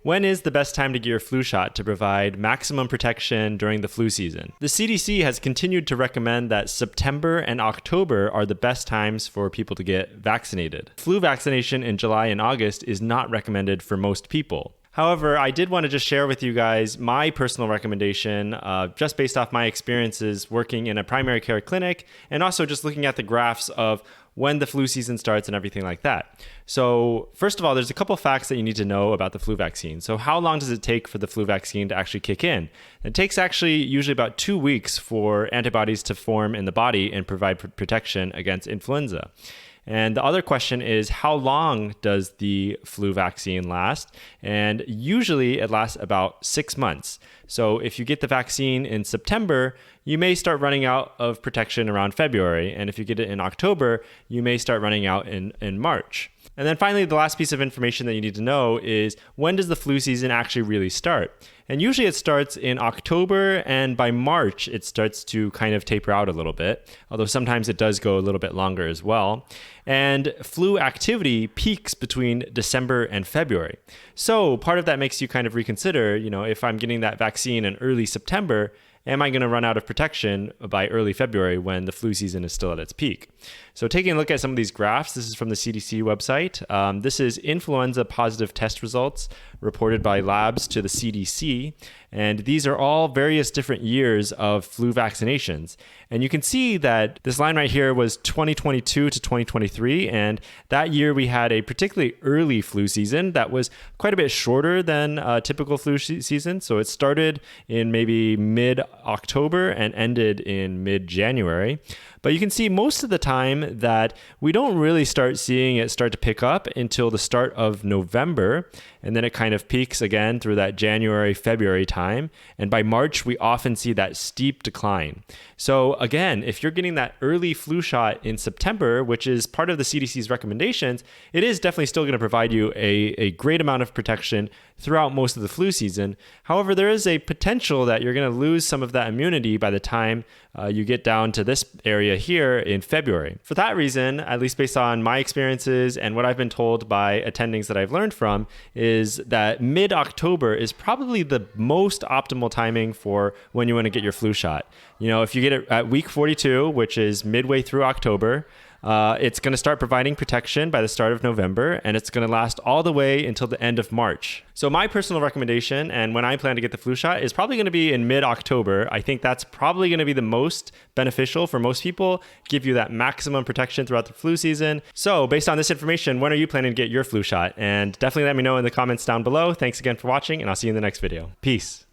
When is the best time to get your flu shot to provide maximum protection during the flu season? The CDC has continued to recommend that September and October are the best times for people to get vaccinated. Flu vaccination in July and August is not recommended for most people. However, I did want to just share with you guys my personal recommendation, just based off my experiences working in a primary care clinic and also just looking at the graphs of when the flu season starts and everything like that. So first of all, there's a couple facts that you need to know about the flu vaccine. So how long does it take for the flu vaccine to actually kick in? It takes actually usually about 2 weeks for antibodies to form in the body and provide protection against influenza. And the other question is, how long does the flu vaccine last? And usually it lasts about 6 months. So if you get the vaccine in September, you may start running out of protection around February. And if you get it in October, you may start running out in March. And then finally, the last piece of information that you need to know is, when does the flu season actually really start? And usually it starts in October, and by March, it starts to kind of taper out a little bit, although sometimes it does go a little bit longer as well. And flu activity peaks between December and February. So part of that makes you kind of reconsider, if I'm getting that vaccine in early September, am I going to run out of protection by early February when the flu season is still at its peak? So taking a look at some of these graphs, this is from the CDC website. This is influenza positive test results reported by labs to the CDC. And these are all various different years of flu vaccinations. And you can see that this line right here was 2022 to 2023. And that year we had a particularly early flu season that was quite a bit shorter than a typical flu season. So it started in maybe mid-October and ended in mid-January. But you can see most of the time that we don't really start seeing it start to pick up until the start of November. And then it kind of peaks again through that January, February time. And by March, we often see that steep decline. So again, if you're getting that early flu shot in September, which is part of the CDC's recommendations, it is definitely still going to provide you a great amount of protection throughout most of the flu season. However, there is a potential that you're going to lose some of that immunity by the time you get down to this area here in February. For that reason, at least based on my experiences and what I've been told by attendings that I've learned from, is that mid-October is probably the most optimal timing for when you want to get your flu shot. If you get it at week 42, which is midway through October, it's going to start providing protection by the start of November, and it's going to last all the way until the end of March. So my personal recommendation, and when I plan to get the flu shot, is probably going to be in mid-October. I think that's probably going to be the most beneficial for most people, give you that maximum protection throughout the flu season. So based on this information, when are you planning to get your flu shot? And definitely let me know in the comments down below. Thanks again for watching, and I'll see you in the next video. Peace.